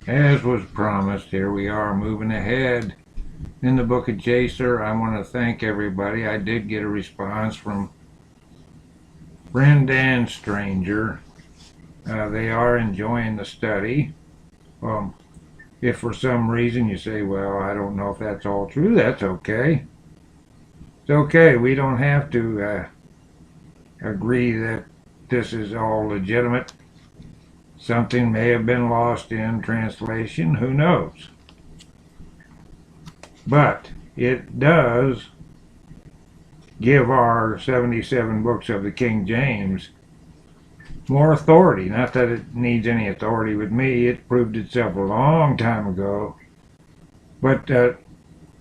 As was promised, here we are moving ahead in the Book of Jasher. I want to thank everybody. I did get a response from friend and stranger. They are enjoying the study. Um, if for some reason you say, well, I don't know if that's all true, that's okay. It's okay. We don't have to agree that this is all legitimate. Something may have been lost in translation. Who knows? But it does give our 77 books of the King James more authority. Not that it needs any authority with me. It proved itself a long time ago. But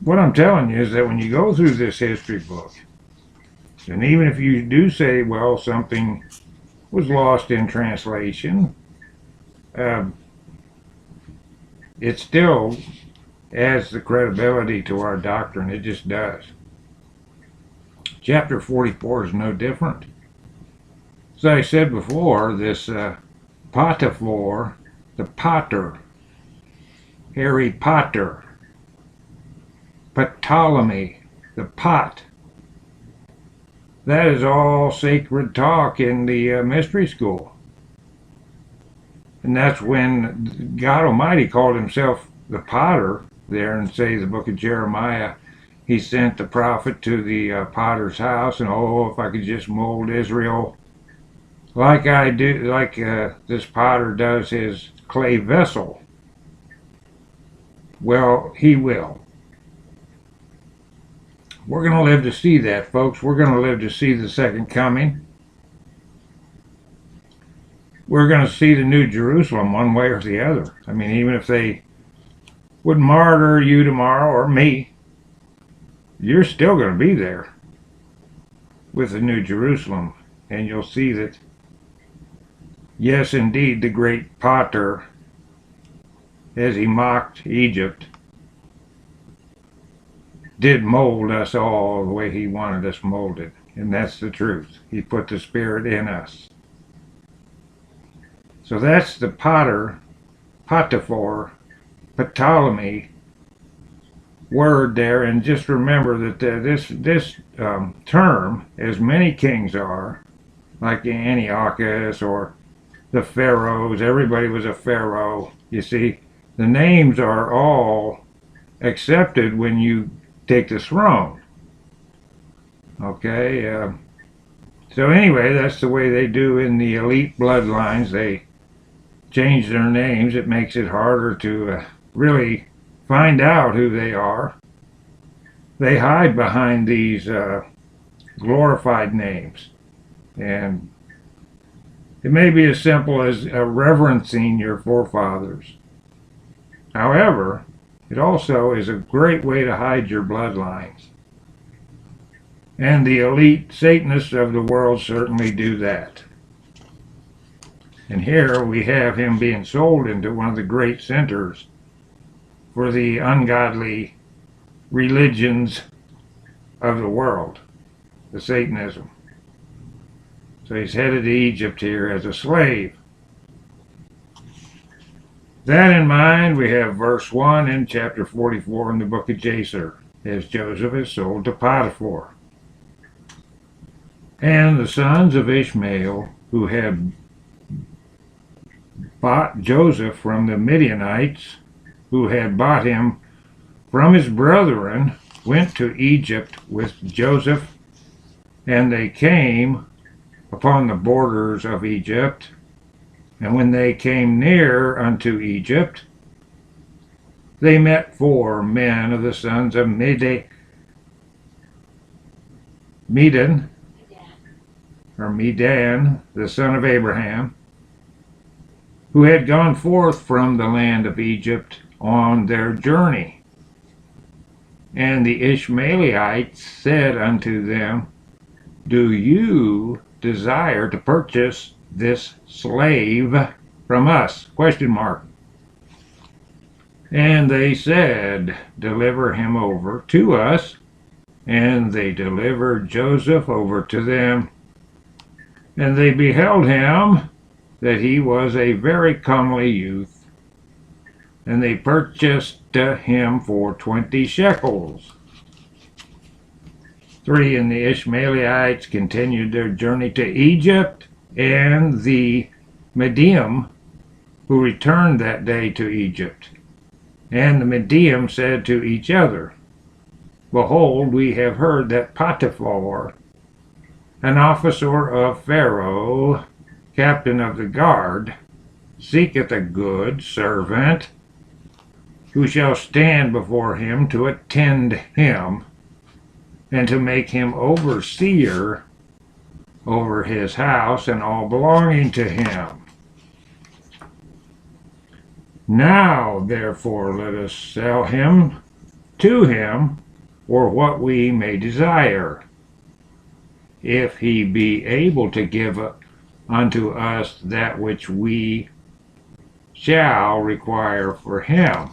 what I'm telling you is that when you go through this history book, and even if you do say, well, something was lost in translation, it still adds the credibility to our doctrine. It just does. Chapter 44 is no different. As I said before, this Potiphar, the Potter, Harry Potter, Ptolemy, the pot, that is all sacred talk in the mystery school. And that's when God Almighty called himself the potter there, and say the book of Jeremiah, he sent the prophet to the potter's house, and oh, if I could just mold Israel like I do, like this potter does his clay vessel. Well, he will. We're going to live to see that, folks. We're going to live to see the second coming. We're going to see the New Jerusalem one way or the other. I mean, even if they would martyr you tomorrow, or me, you're still going to be there with the New Jerusalem. And you'll see that, yes, indeed, the great potter, as he mocked Egypt, did mold us all the way he wanted us molded. And that's the truth. He put the Spirit in us. So that's the potter, Potiphar, Ptolemy word there. And just remember that this term, as many kings are, like Antiochus or the pharaohs, everybody was a pharaoh. You see, the names are all accepted when you take the throne. Okay, so anyway, that's the way they do in the elite bloodlines. They change their names. It makes it harder to really find out who they are. They hide behind these glorified names. And it may be as simple as reverencing your forefathers. However, it also is a great way to hide your bloodlines. And the elite Satanists of the world certainly do that. And here we have him being sold into one of the great centers for the ungodly religions of the world, the Satanism. So he's headed to Egypt here as a slave. That in mind, we have verse 1 in chapter 44 in the book of Jasher, as Joseph is sold to Potiphar. And the sons of Ishmael, who had bought Joseph from the Midianites, who had bought him from his brethren, went to Egypt with Joseph, and they came upon the borders of Egypt. And when they came near unto Egypt, they met 4 men of the sons of Medan, the son of Abraham, who had gone forth from the land of Egypt on their journey. And the Ishmaelites said unto them, Do you desire to purchase this slave from us? ? And they said, Deliver him over to us. And they delivered Joseph over to them. And they beheld him, that he was a very comely youth, and they purchased him for 20 shekels. 3. And the Ishmaelites continued their journey to Egypt, and the Medium, who returned that day to Egypt. And the Medium said to each other, Behold, we have heard that Potiphar, an officer of Pharaoh, captain of the guard, seeketh a good servant, who shall stand before him to attend him, and to make him overseer over his house and all belonging to him. Now, therefore, let us sell him to him for what we may desire, if he be able to give unto us that which we shall require for him.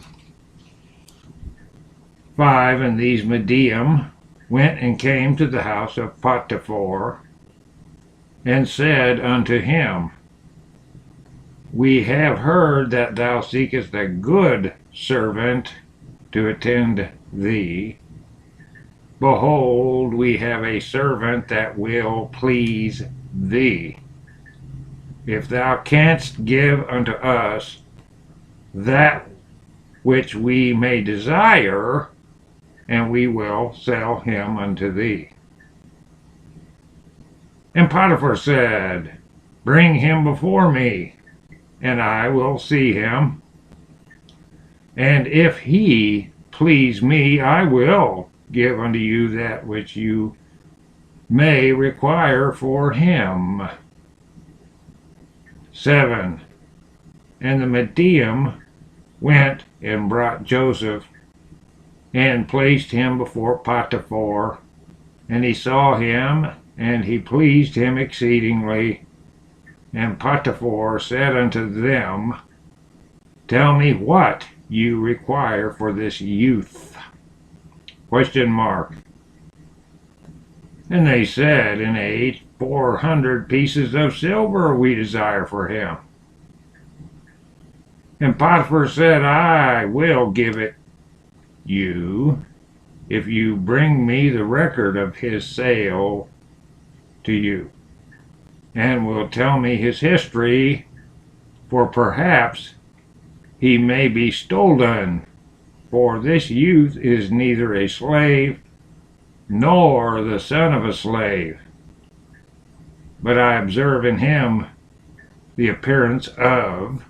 5. And these Medium went and came to the house of Potiphar, and said unto him, We have heard that thou seekest a good servant to attend thee. Behold, we have a servant that will please thee. If thou canst give unto us that which we may desire, and we will sell him unto thee. And Potiphar said, Bring him before me, and I will see him. And if he please me, I will give unto you that which you may require for him. 7. And the Medium went and brought Joseph, and placed him before Potiphar. And he saw him, and he pleased him exceedingly. And Potiphar said unto them, Tell me what you require for this youth? Question mark. And they said, In age 400 pieces of silver we desire for him. And Potiphar said, I will give it you, if you bring me the record of his sale to you, and will tell me his history, for perhaps he may be stolen, for this youth is neither a slave nor the son of a slave, but I observe in him the appearance of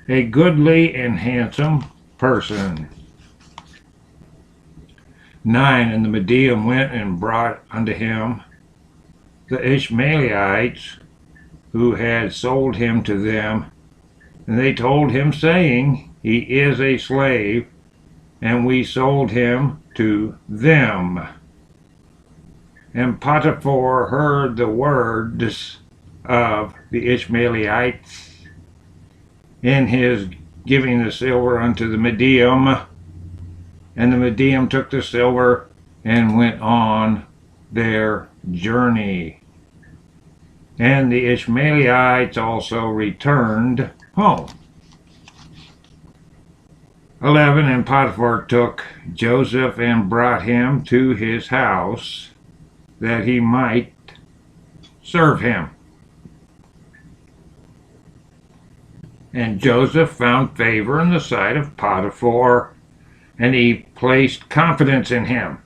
a goodly and handsome person. 9. And the Medium went and brought unto him the Ishmaelites, who had sold him to them, and they told him, saying, He is a slave, and we sold him to them. And Potiphar heard the words of the Ishmaelites in his giving the silver unto the Medium. And the Medium took the silver and went on their journey. And the Ishmaelites also returned home. 11. And Potiphar took Joseph and brought him to his house, that he might serve him. And Joseph found favor in the sight of Potiphar, and he placed confidence in him,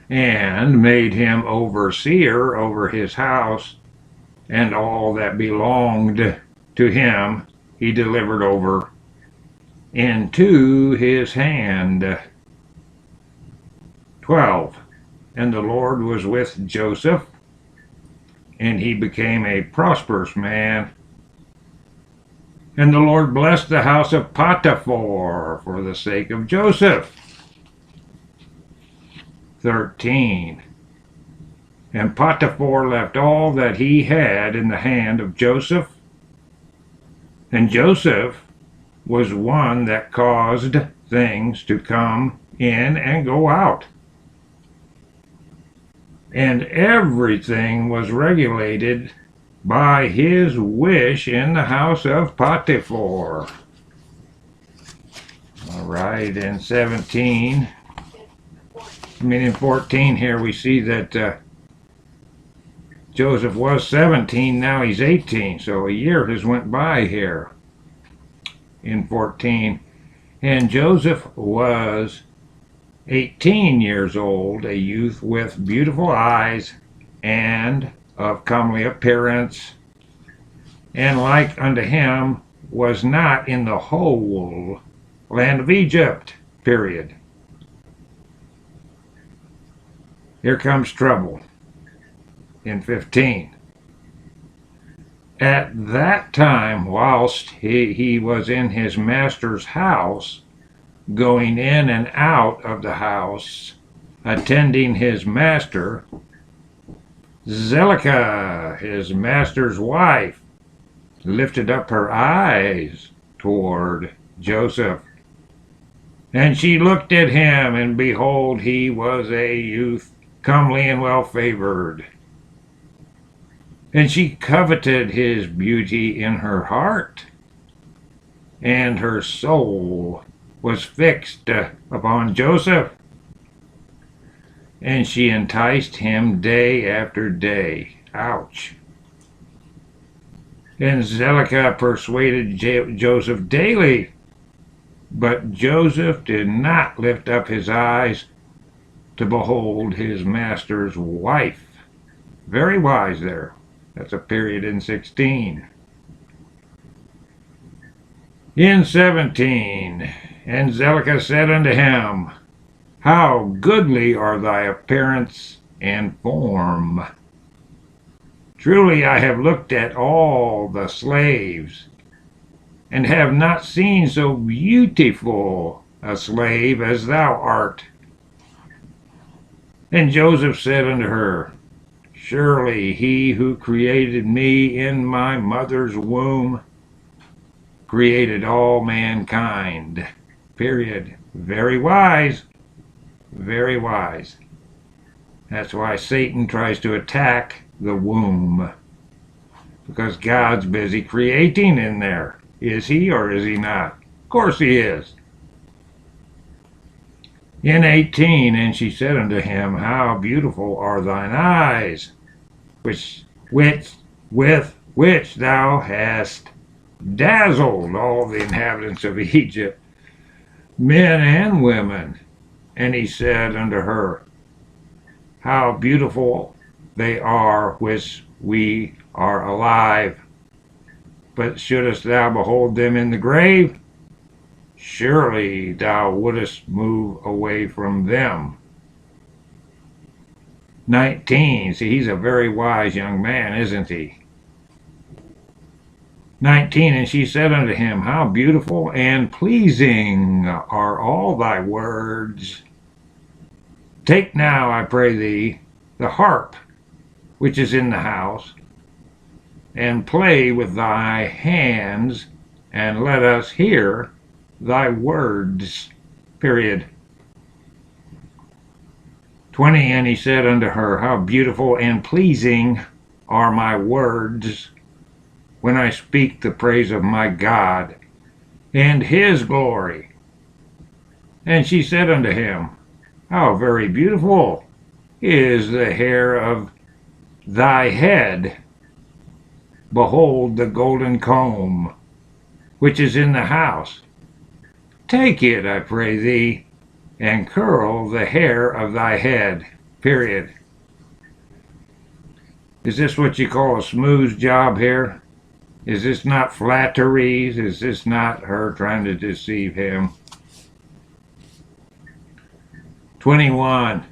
and made him overseer over his house, and all that belonged to him he delivered over into his hand. 12. And the Lord was with Joseph, and he became a prosperous man. And the Lord blessed the house of Potiphar for the sake of Joseph. 13. And Potiphar left all that he had in the hand of Joseph. And Joseph was one that caused things to come in and go out. And everything was regulated by his wish in the house of Potiphar. All right, in 17, in 14 here, we see that Joseph was 17, now he's 18, so a year has went by here in 14. And Joseph was 18 years old, a youth with beautiful eyes and of comely appearance, and like unto him was not in the whole land of Egypt, period. Here comes trouble in 15. At that time, whilst he was in his master's house, going in and out of the house, attending his master, Zelicah, his master's wife, lifted up her eyes toward Joseph. And she looked at him, and behold, he was a youth comely and well favored. And she coveted his beauty in her heart, and her soul was fixed upon Joseph. And she enticed him day after day. Ouch. And Zelicah persuaded Joseph daily, but Joseph did not lift up his eyes to behold his master's wife. Very wise there. That's a period in 16. In 17, and Zelicah said unto him, How goodly are thy appearance and form! Truly I have looked at all the slaves, and have not seen so beautiful a slave as thou art. And Joseph said unto her, Surely he who created me in my mother's womb created all mankind. Period. Very wise. Very wise. That's why Satan tries to attack the womb, because God's busy creating in there. Is he or is he not? Of course he is. In 18, and she said unto him, How beautiful are thine eyes, with which thou hast dazzled all the inhabitants of Egypt, men and women. And he said unto her, How beautiful they are which we are alive. But shouldest thou behold them in the grave, surely thou wouldest move away from them. 19. See, he's a very wise young man, isn't he? 19. And she said unto him, How beautiful and pleasing are all thy words. Take now, I pray thee, the harp which is in the house, and play with thy hands, and let us hear thy words. Period. 20. And he said unto her, How beautiful and pleasing are my words when I speak the praise of my God and his glory. And she said unto him, How very beautiful is the hair of thy head. Behold the golden comb which is in the house. Take it, I pray thee, and curl the hair of thy head. Period. Is this what you call a smooth job here? Is this not flatteries? Is this not her trying to deceive him? 21.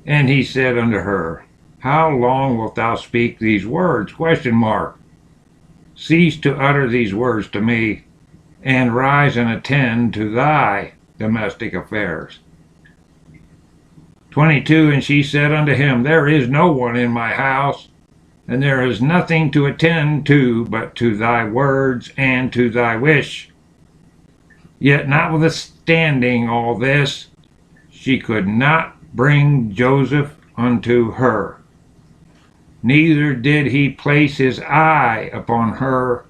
And he said unto her, How long wilt thou speak these words? Question mark. Cease to utter these words to me, and rise and attend to thy domestic affairs. 22. And she said unto him, There is no one in my house, and there is nothing to attend to but to thy words and to thy wish. Yet notwithstanding all this, she could not bring Joseph unto her. Neither did he place his eye upon her,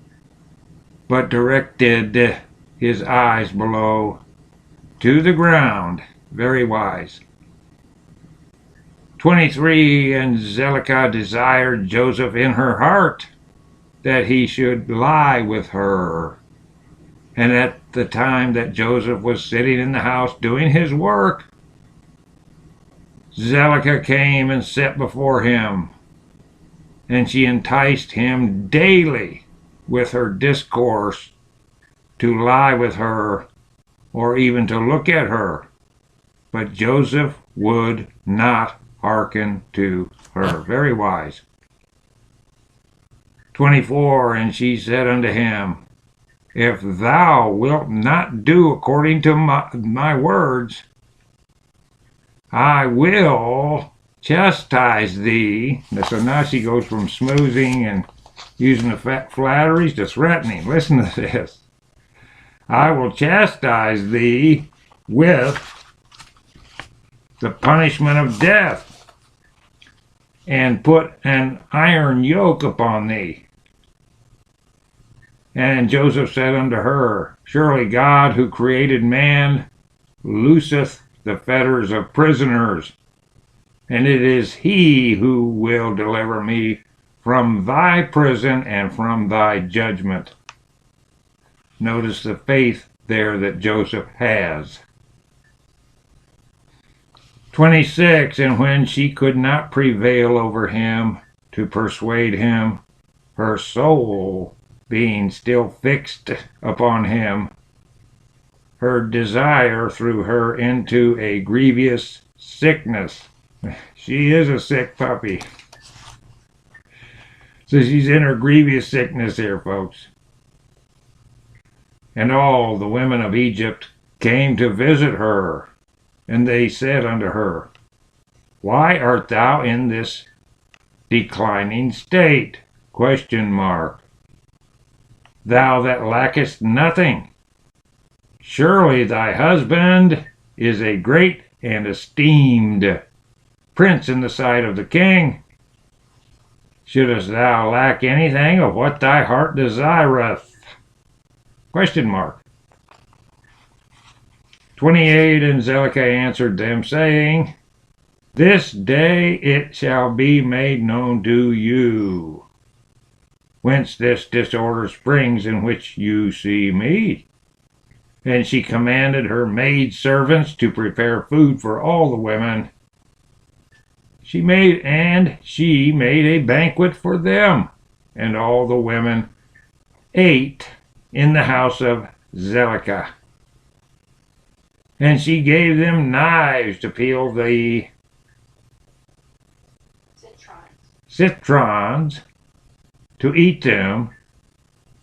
but directed his eyes below to the ground. Very wise. 23. And Zelicah desired Joseph in her heart that he should lie with her. And at the time that Joseph was sitting in the house doing his work, Zelicah came and sat before him, and she enticed him daily with her discourse to lie with her or even to look at her. But Joseph would not hearken to her. Very wise. 24. And she said unto him, If thou wilt not do according to my words, I will chastise thee. So now she goes from smoothing and using the flatteries to threatening. Listen to this. I will chastise thee with the punishment of death, and put an iron yoke upon thee. And Joseph said unto her, Surely God, who created man, looseth the fetters of prisoners, and it is he who will deliver me from thy prison and from thy judgment. Notice the faith there that Joseph has. 26. And when she could not prevail over him to persuade him, her soul being still fixed upon him, her desire threw her into a grievous sickness. She is a sick puppy. So she's in her grievous sickness here, folks. And all the women of Egypt came to visit her, and they said unto her, Why art thou in this declining state? Thou that lackest nothing. Surely thy husband is a great and esteemed prince in the sight of the king. Shouldest thou lack anything of what thy heart desireth? 28. And Zelicah answered them, saying, This day it shall be made known to you, whence this disorder springs in which you see me. And she commanded her maid servants to prepare food for all the women. She made a banquet for them, and all the women ate in the house of Zelicah. And she gave them knives to peel the citrons, to eat them,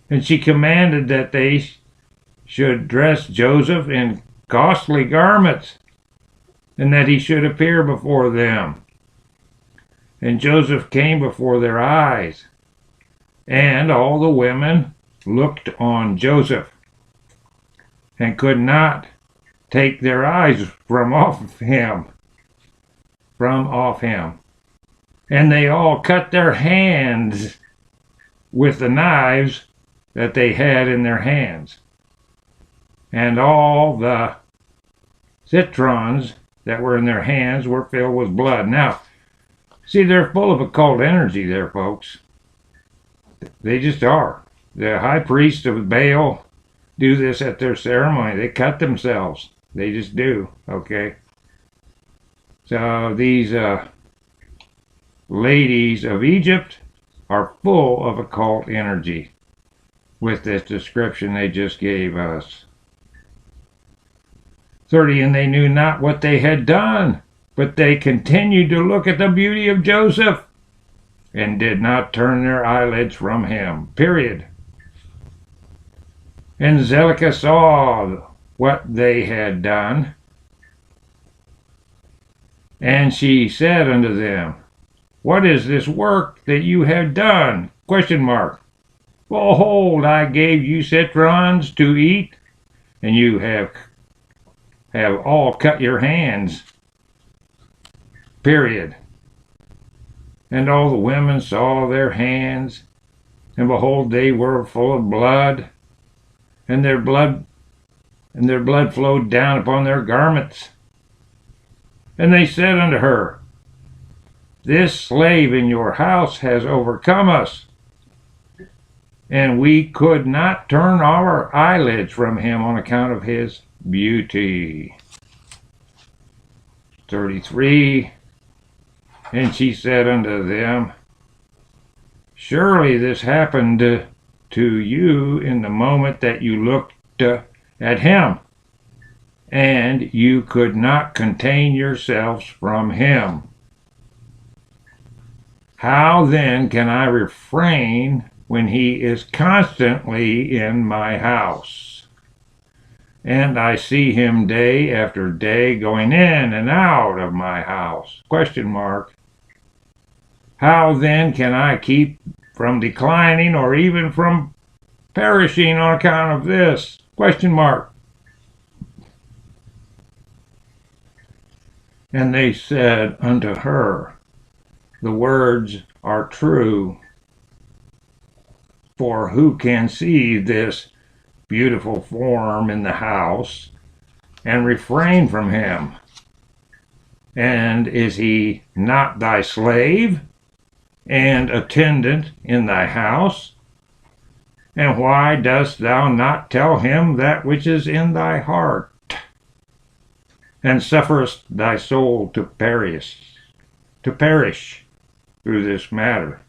and she commanded that they should dress Joseph in costly garments, and that he should appear before them. And Joseph came before their eyes, and all the women looked on Joseph, and could not take their eyes from off him. And they all cut their hands with the knives that they had in their hands. And all the citrons that were in their hands were filled with blood. Now, see, they're full of occult energy there, folks. They just are. The high priests of Baal do this at their ceremony. They cut themselves. They just do, okay? So these ladies of Egypt are full of occult energy with this description they just gave us. 30. And they knew not what they had done, but they continued to look at the beauty of Joseph, and did not turn their eyelids from him. Period. And Zelicah saw what they had done, and she said unto them, What is this work that you have done? ? Behold, I gave you citrons to eat, and you have all cut your hands. Period. And all the women saw their hands, and behold, they were full of blood, and their blood and their blood flowed down upon their garments. And they said unto her, This slave in your house has overcome us, and we could not turn our eyelids from him on account of his beauty. 33. And she said unto them, Surely this happened to you in the moment that you looked at him, and you could not contain yourselves from him. How then can I refrain when he is constantly in my house? And I see him day after day going in and out of my house. Question mark. How then can I keep from declining or even from perishing on account of this? Question mark. And they said unto her, The words are true. For who can see this beautiful form in the house and refrain from him? And is he not thy slave and attendant in thy house? And why dost thou not tell him that which is in thy heart, and sufferest thy soul to perish through this matter?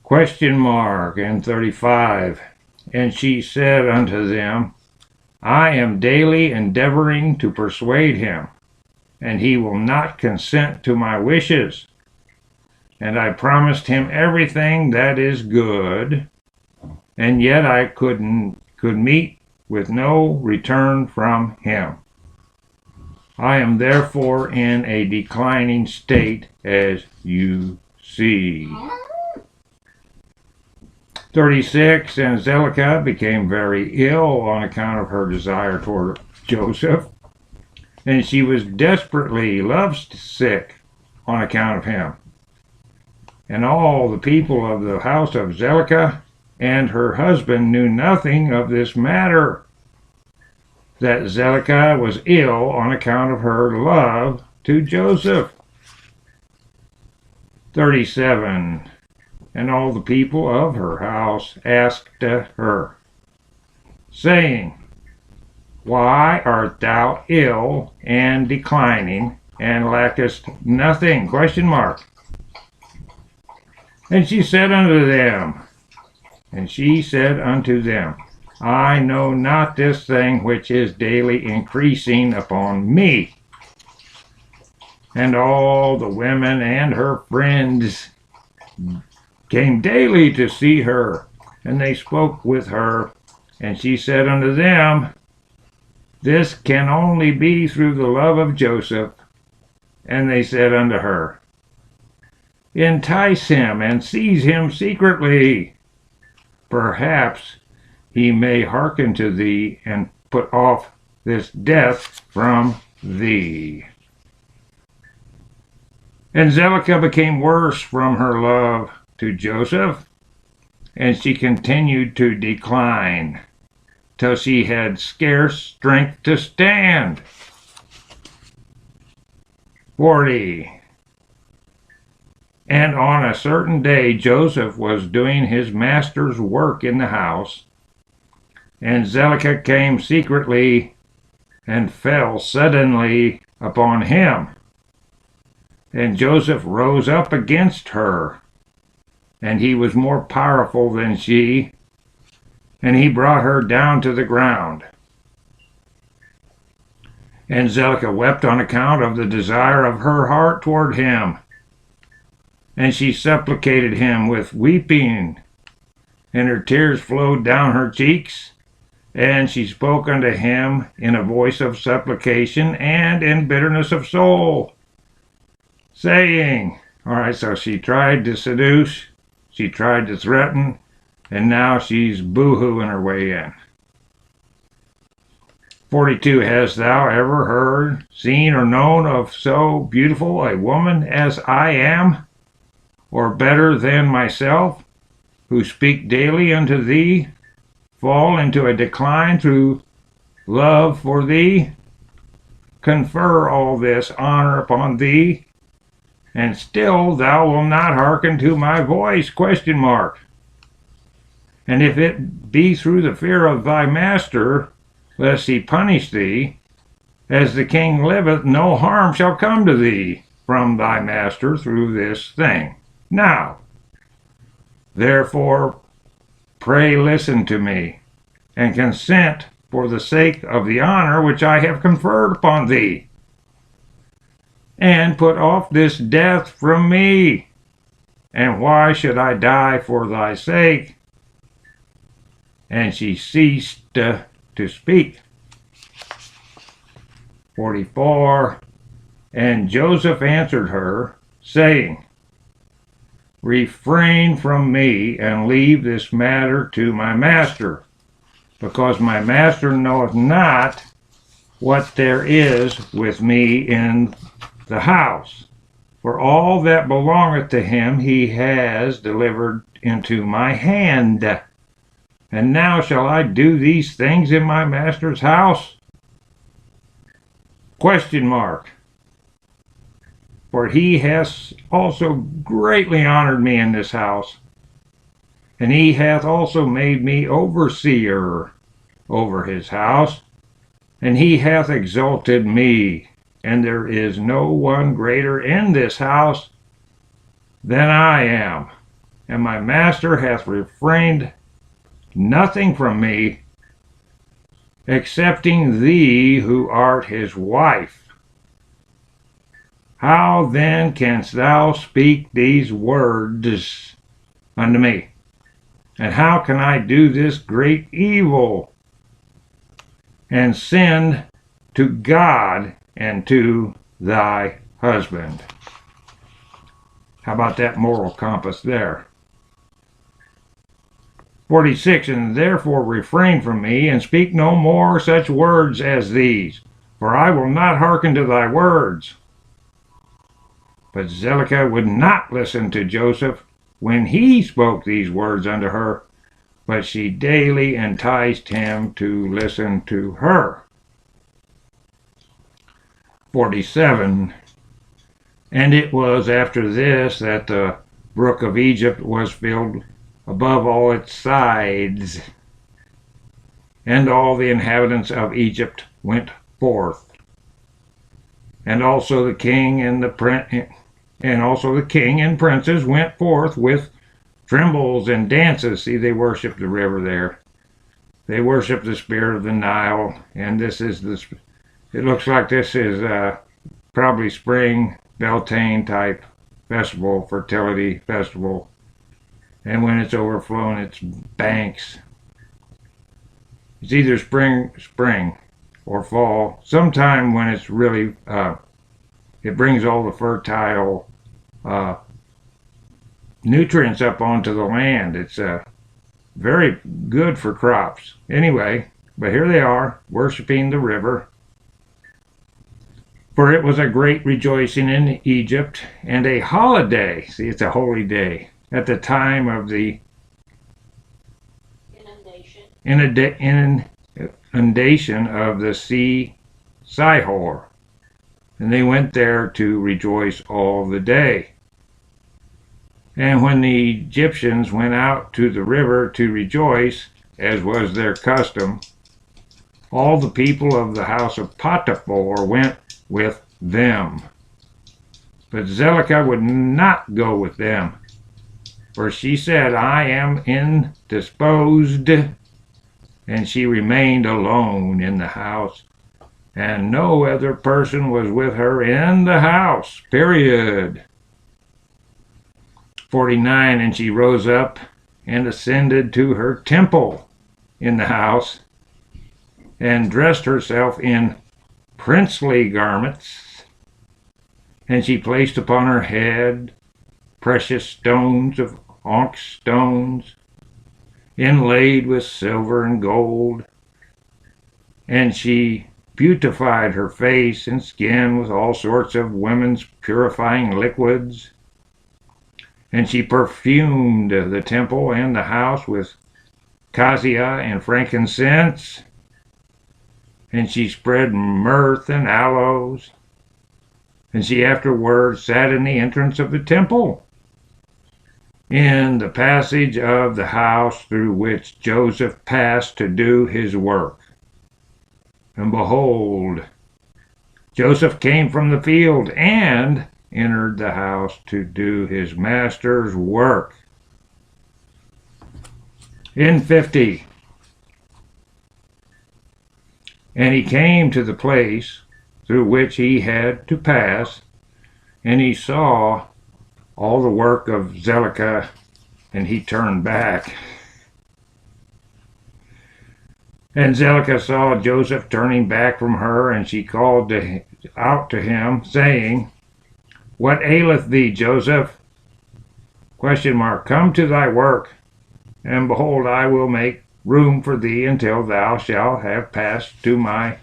Question mark. And 35. And she said unto them, I am daily endeavoring to persuade him, and he will not consent to my wishes. And I promised him everything that is good, and yet I could meet with no return from him. I am therefore in a declining state, as you see. 36. And Zelicah became very ill on account of her desire toward Joseph, and she was desperately lovesick on account of him. And all the people of the house of Zelicah and her husband knew nothing of this matter, that Zelicah was ill on account of her love to Joseph. 37. And all the people of her house asked her, saying, Why art thou ill and declining, and lackest nothing? Question mark. And she said unto them, I know not this thing which is daily increasing upon me. And all the women and her friends came daily to see her, and they spoke with her. And she said unto them, This can only be through the love of Joseph. And they said unto her, Entice him, and seize him secretly. Perhaps he may hearken to thee, and put off this death from thee. And Zelicah became worse from her love to Joseph, and she continued to decline, till she had scarce strength to stand. 40. And on a certain day Joseph was doing his master's work in the house, and Zelicah came secretly and fell suddenly upon him. And Joseph rose up against her, and he was more powerful than she, and he brought her down to the ground. And Zelicah wept on account of the desire of her heart toward him, and she supplicated him with weeping, and her tears flowed down her cheeks, and she spoke unto him in a voice of supplication and in bitterness of soul, saying, all right, so she tried to seduce, she tried to threaten, and now she's boo-hooing her way in. 42. Hast thou ever heard, seen, or known of so beautiful a woman as I am, or better than myself, who speak daily unto thee fall into a decline through love for thee? Confer all this honor upon thee, and still thou wilt not hearken to my voice? And if it be through the fear of thy master, lest he punish thee, as the king liveth, no harm shall come to thee from thy master through this thing. Now, therefore, pray listen to me, and consent for the sake of the honor which I have conferred upon thee, and put off this death from me. And why should I die for thy sake? And she ceased to speak. 44. And Joseph answered her, saying, Refrain from me, and leave this matter to my master, because my master knoweth not what there is with me in the house. For all that belongeth to him he has delivered into my hand. And now shall I do these things in my master's house? For he has also greatly honored me in this house, and he hath also made me overseer over his house, and he hath exalted me, and there is no one greater in this house than I am, and my master hath refrained nothing from me, excepting thee who art his wife. How then canst thou speak these words unto me? And how can I do this great evil and sin to God and to thy husband? How about that moral compass there? 46. And therefore refrain from me, and speak no more such words as these, for I will not hearken to thy words. But Zelicah would not listen to Joseph when he spoke these words unto her, but she daily enticed him to listen to her. 47. And it was after this that the brook of Egypt was filled above all its sides, and all the inhabitants of Egypt went forth, and also the king and princes went forth with trembles and dances. See, they worship the river there. They worship the spirit of the Nile, and it looks like this is probably spring Beltane type festival, fertility festival. And when it's overflowing its banks, it's either spring or fall. Sometime when it's really, it brings all the fertile nutrients up onto the land. It's very good for crops. Anyway, but here they are, worshiping the river. For it was a great rejoicing in Egypt, and a holiday. See, it's a holy day at the time of the inundation of the sea Sihor. And they went there to rejoice all the day. And when the Egyptians went out to the river to rejoice, as was their custom, all the people of the house of Potiphar went with them. But Zelicah would not go with them, for she said, I am indisposed. And she remained alone in the house, and no other person was with her in the house, period. 49. And she rose up and ascended to her temple in the house, and dressed herself in princely garments, and she placed upon her head precious stones of onyx stones, inlaid with silver and gold, and she beautified her face and skin with all sorts of women's purifying liquids, and she perfumed the temple and the house with cassia and frankincense, and she spread myrrh and aloes, and she afterward sat in the entrance of the temple, in the passage of the house through which Joseph passed to do his work. And behold, Joseph came from the field and entered the house to do his master's work. In 50, and he came to the place through which he had to pass, and he saw all the work of Zedekiah, and he turned back. And Zedekiah saw Joseph turning back from her, and she called out to him, saying, What aileth thee, Joseph? ? Come to thy work, and behold, I will make room for thee until thou shalt have passed to my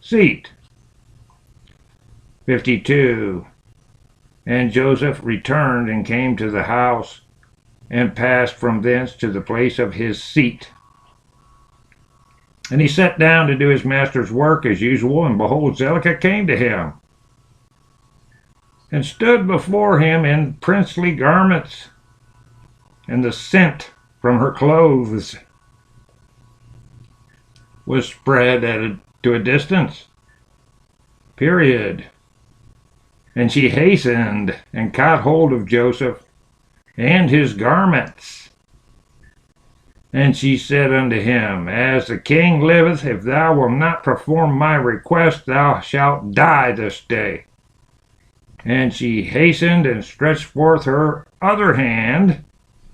seat. 52. And Joseph returned and came to the house, and passed from thence to the place of his seat. And he sat down to do his master's work as usual, and behold, Zedekiah came to him, and stood before him in princely garments, and the scent from her clothes was spread to a distance. Period. And she hastened and caught hold of Joseph and his garments. And she said unto him, As the king liveth, if thou wilt not perform my request, thou shalt die this day. And she hastened and stretched forth her other hand,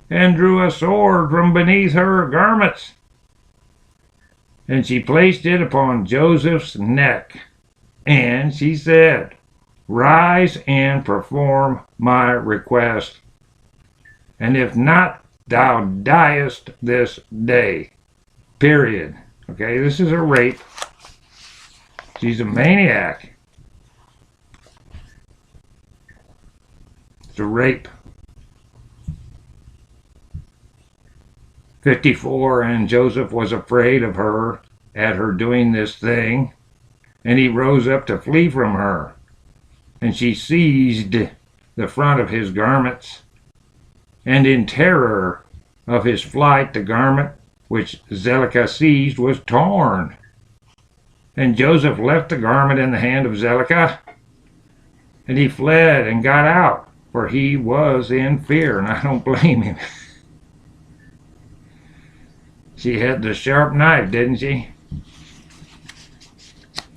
and drew a sword from beneath her garments. And she placed it upon Joseph's neck. And she said, Rise and perform my request. And if not, thou diest this day. Period. Okay, this is a rape. She's a maniac. It's a rape. 54. And Joseph was afraid of her at her doing this thing, and he rose up to flee from her. And she seized the front of his garments, and in terror of his flight, the garment which Zedekiah seized was torn. And Joseph left the garment in the hand of Zedekiah, and he fled and got out, for he was in fear, and I don't blame him. She had the sharp knife, didn't she?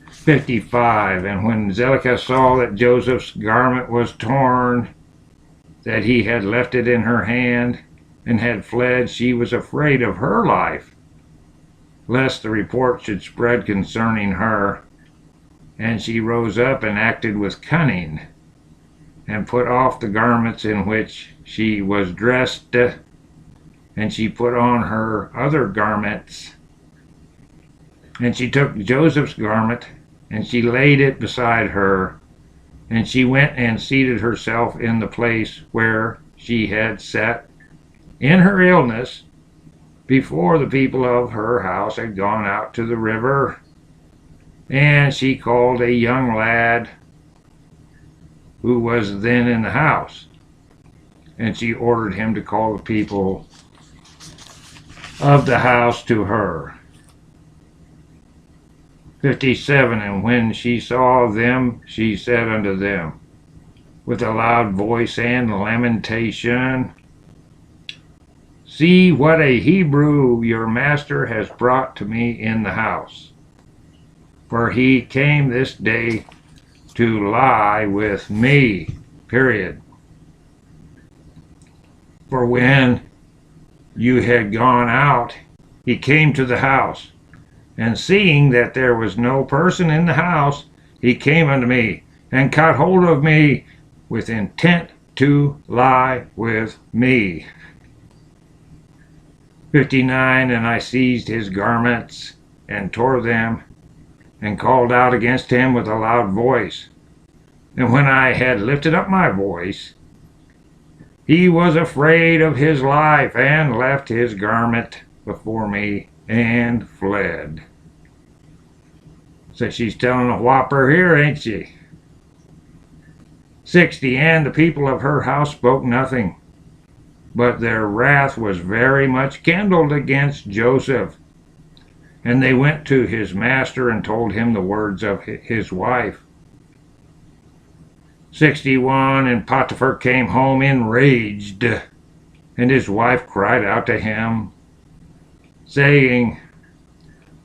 55. And when Zedekiah saw that Joseph's garment was torn, that he had left it in her hand, and had fled, she was afraid of her life, lest the report should spread concerning her. And she rose up and acted with cunning, and put off the garments in which she was dressed, and she put on her other garments. And she took Joseph's garment, and she laid it beside her, and she went and seated herself in the place where she had sat in her illness, before the people of her house had gone out to the river. And she called a young lad who was then in the house, and she ordered him to call the people of the house to her. 57. And when she saw them, she said unto them with a loud voice and lamentation, See what a Hebrew your master has brought to me in the house. For he came this day to lie with me. Period. For when you had gone out, he came to the house, and seeing that there was no person in the house, he came unto me, and caught hold of me with intent to lie with me. 59. And I seized his garments, and tore them, and called out against him with a loud voice. And when I had lifted up my voice, he was afraid of his life, and left his garment before me and fled. So she's telling a whopper here, ain't she? 60. And the people of her house spoke nothing, but their wrath was very much kindled against Joseph. And they went to his master and told him the words of his wife. 61. And Potiphar came home enraged, and his wife cried out to him, saying,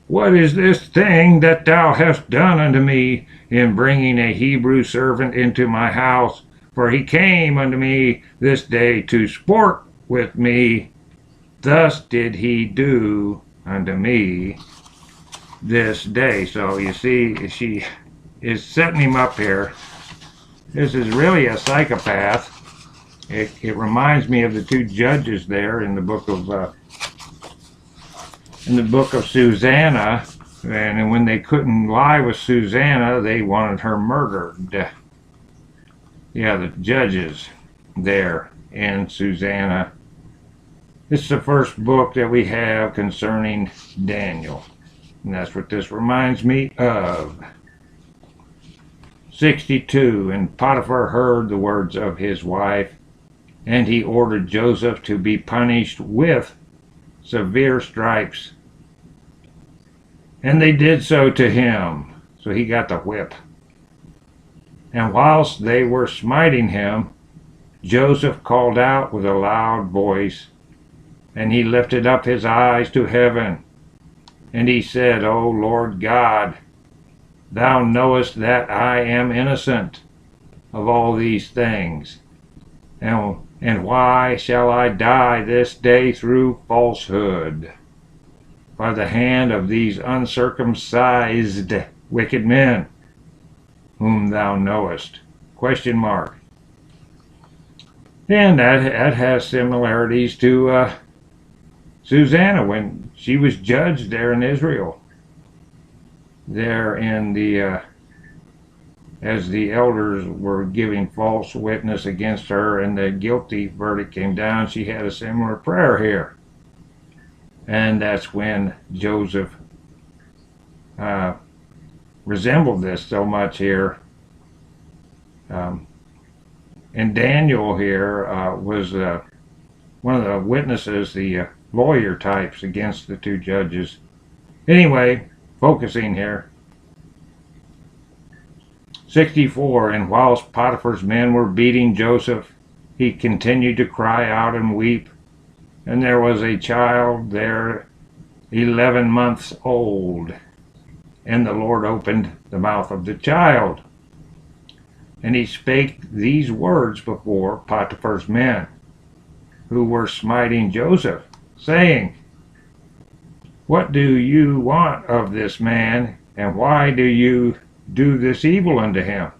What is this thing that thou hast done unto me in bringing a Hebrew servant into my house? For he came unto me this day to sport with me. Thus did he do unto me this day. So you see, she is setting him up here. This is really a psychopath. It reminds me of the two judges there in the book of Susanna, and when they couldn't lie with Susanna, they wanted her murdered. Yeah, the judges there in Susanna. This is the first book that we have concerning Daniel, and that's what this reminds me of. 62. And Potiphar heard the words of his wife, and he ordered Joseph to be punished with severe stripes. And they did so to him. So he got the whip. And whilst they were smiting him, Joseph called out with a loud voice, and he lifted up his eyes to heaven. And he said, O Lord God, thou knowest that I am innocent of all these things. And why shall I die this day through falsehood, by the hand of these uncircumcised wicked men, whom thou knowest? Question mark. And that has similarities to Susanna when she was judged there in Israel. There in the as the elders were giving false witness against her and the guilty verdict came down, she had a similar prayer here. And that's when Joseph resembled this so much here. And Daniel here was one of the witnesses, the lawyer types against the two judges. Anyway, focusing here. 64. And whilst Potiphar's men were beating Joseph, he continued to cry out and weep. And there was a child there, 11 months old. And the Lord opened the mouth of the child. And he spake these words before Potiphar's men, who were smiting Joseph, saying, What do you want of this man, and why do you do this evil unto him?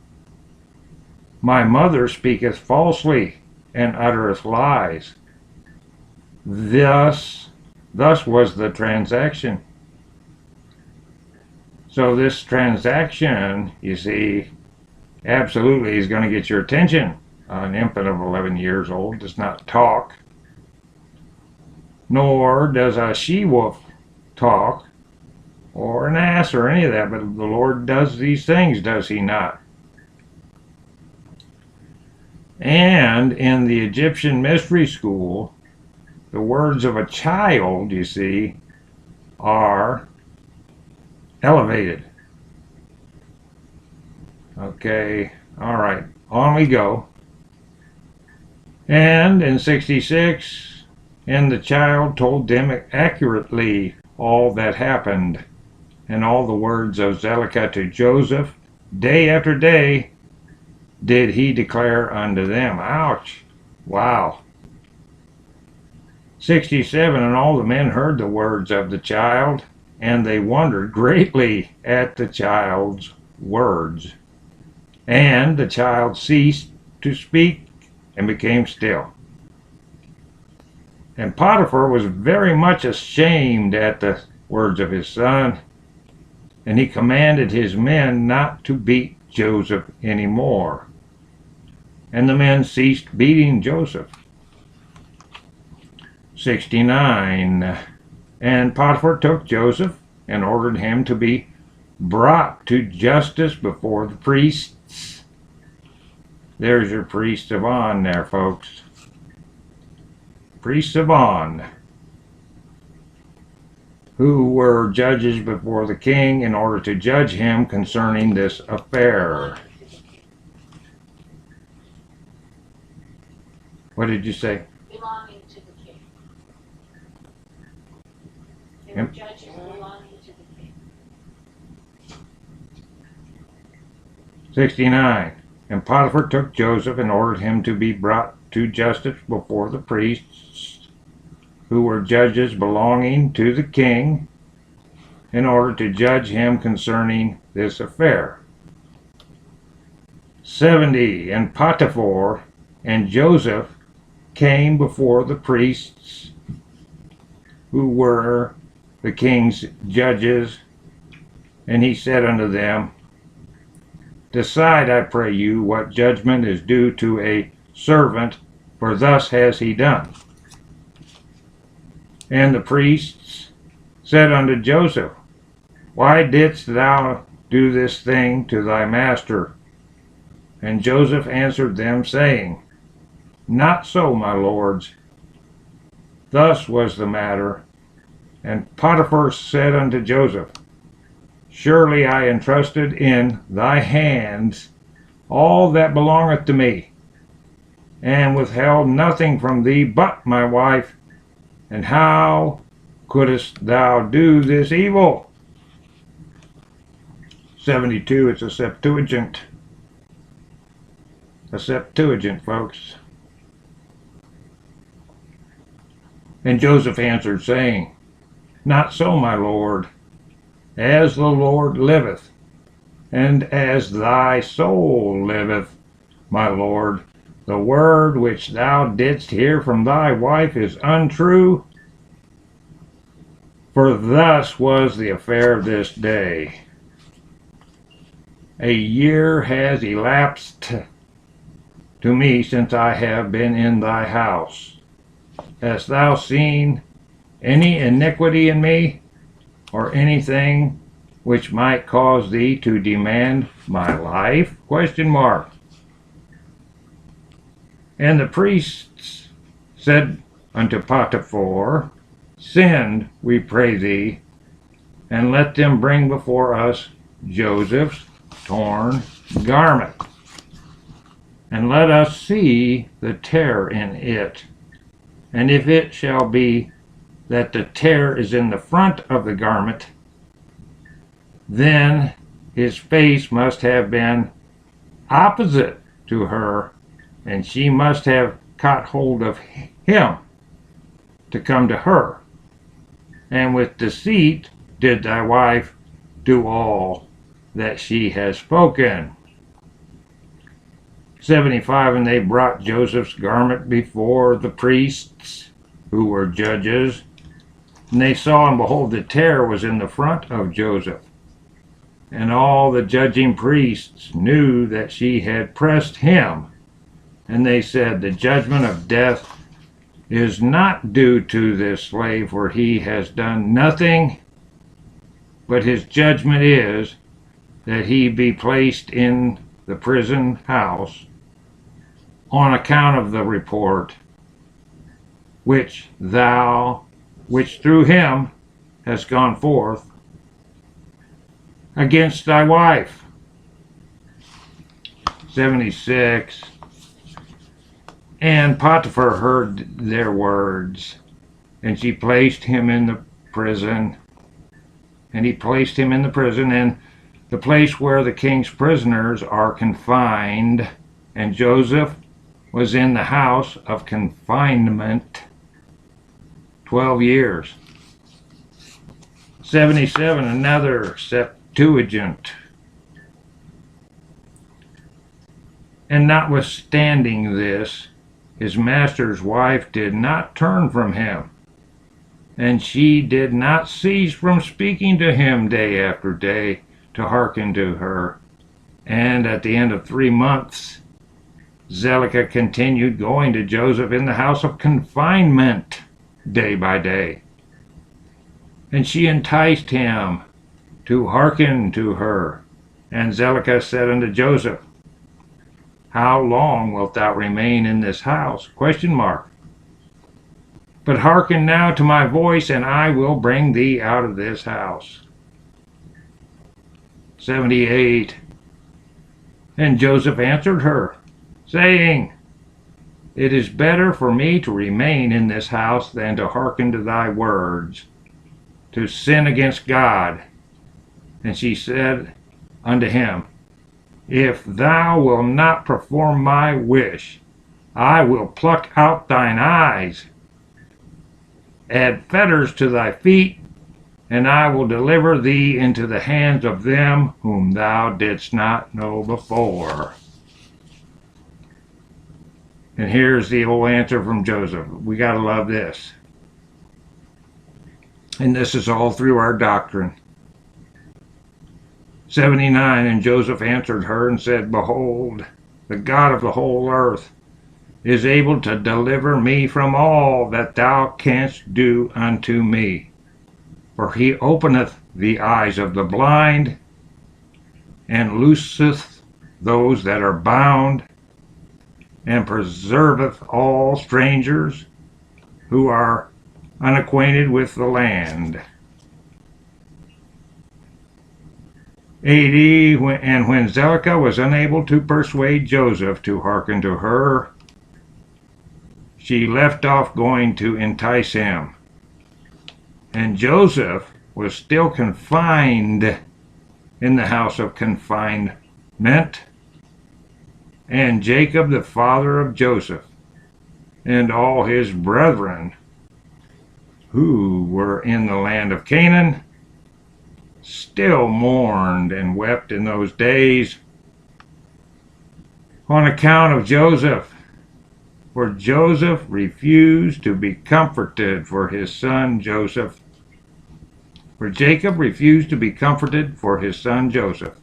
My mother speaketh falsely, and uttereth lies. Thus was the transaction. So this transaction, you see, absolutely is going to get your attention. An infant of 11 years old does not talk, nor does a she-wolf talk, or an ass, or any of that, but the Lord does these things, does he not? And in the Egyptian mystery school, the words of a child, you see, are elevated. Okay, all right, on we go. And in 66, and the child told them accurately all that happened, and all the words of Zedekiah to Joseph, day after day, did he declare unto them. Ouch. Wow. 67, and all the men heard the words of the child, and they wondered greatly at the child's words. And the child ceased to speak and became still. And Potiphar was very much ashamed at the words of his son, and he commanded his men not to beat Joseph any more. And the men ceased beating Joseph. 69. And Potiphar took Joseph and ordered him to be brought to justice before the priests. There's your priests of On there, folks. Priests of On, who were judges before the king in order to judge him concerning this affair. What did you say? Belonging to the king. They were judges belonging to the king. 69. And Potiphar took Joseph and ordered him to be brought to justice before the priests, who were judges belonging to the king, in order to judge him concerning this affair. 70. And Potiphar and Joseph came before the priests, who were the king's judges, and he said unto them, Decide, I pray you, what judgment is due to a servant, for thus has he done. And the priests said unto Joseph, Why didst thou do this thing to thy master? And Joseph answered them, saying, Not so, my lords. Thus was the matter. And Potiphar said unto Joseph, Surely I entrusted in thy hands all that belongeth to me, and withheld nothing from thee but my wife. And how couldst thou do this evil? 72, it's a Septuagint. A Septuagint, folks. And Joseph answered, saying, Not so, my lord. As the Lord liveth, and as thy soul liveth, my lord, the word which thou didst hear from thy wife is untrue. For thus was the affair of this day. A year has elapsed to me since I have been in thy house. Hast thou seen any iniquity in me, or anything which might cause thee to demand my life? Question mark. And the priests said unto Potiphar, Send, we pray thee, and let them bring before us Joseph's torn garment, and let us see the tear in it. And if it shall be that the tear is in the front of the garment, then his face must have been opposite to her, and she must have caught hold of him to come to her. And with deceit did thy wife do all that she has spoken. 75. And they brought Joseph's garment before the priests, who were judges. And they saw, and behold, the tear was in the front of Joseph. And all the judging priests knew that she had pressed him. And they said, The judgment of death is not due to this slave, for he has done nothing, but his judgment is that he be placed in the prison house on account of the report which through him has gone forth against thy wife. 76. And Potiphar heard their words, and she placed him in the prison. And he placed him in the prison, and the place where the king's prisoners are confined. And Joseph was in the house of confinement 12 years. 77, another Septuagint. And notwithstanding this, his master's wife did not turn from him, and she did not cease from speaking to him day after day to hearken to her. And at the end of 3 months, Zelicah continued going to Joseph in the house of confinement day by day. And she enticed him to hearken to her. And Zelicah said unto Joseph, How long wilt thou remain in this house? Question mark. But hearken now to my voice, and I will bring thee out of this house. 78. And Joseph answered her, saying, It is better for me to remain in this house than to hearken to thy words, to sin against God. And she said unto him, If thou wilt not perform my wish, I will pluck out thine eyes, add fetters to thy feet, and I will deliver thee into the hands of them whom thou didst not know before. And here's the whole answer from Joseph. We got to love this. And this is all through our doctrine. 79. And Joseph answered her and said, Behold, the God of the whole earth is able to deliver me from all that thou canst do unto me. For he openeth the eyes of the blind, and looseth those that are bound, and preserveth all strangers who are unacquainted with the land. 80. And when Zelicah was unable to persuade Joseph to hearken to her, she left off going to entice him. And Joseph was still confined in the house of confinement, and Jacob the father of Joseph, and all his brethren who were in the land of Canaan, still mourned and wept in those days on account of Joseph. For Joseph refused to be comforted for his son Joseph. For Jacob refused to be comforted for his son Joseph.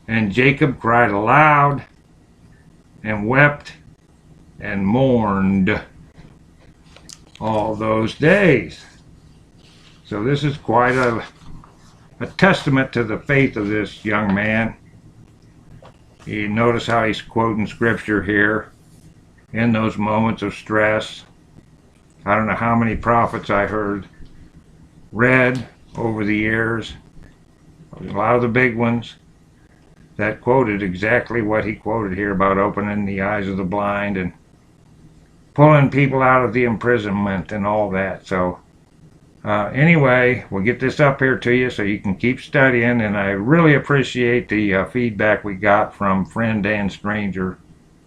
And Jacob cried aloud and wept and mourned all those days. So this is quite a testament to the faith of this young man. You notice how he's quoting scripture here in those moments of stress. I don't know how many prophets I heard read over the years, a lot of the big ones that quoted exactly what he quoted here about opening the eyes of the blind and pulling people out of the imprisonment and all that. So anyway, we'll get this up here to you so you can keep studying, and I really appreciate the feedback we got from friend and stranger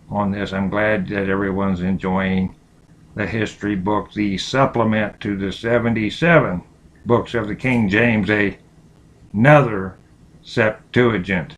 on this. I'm glad that everyone's enjoying the history book, the supplement to the 77 books of the King James, another Septuagint.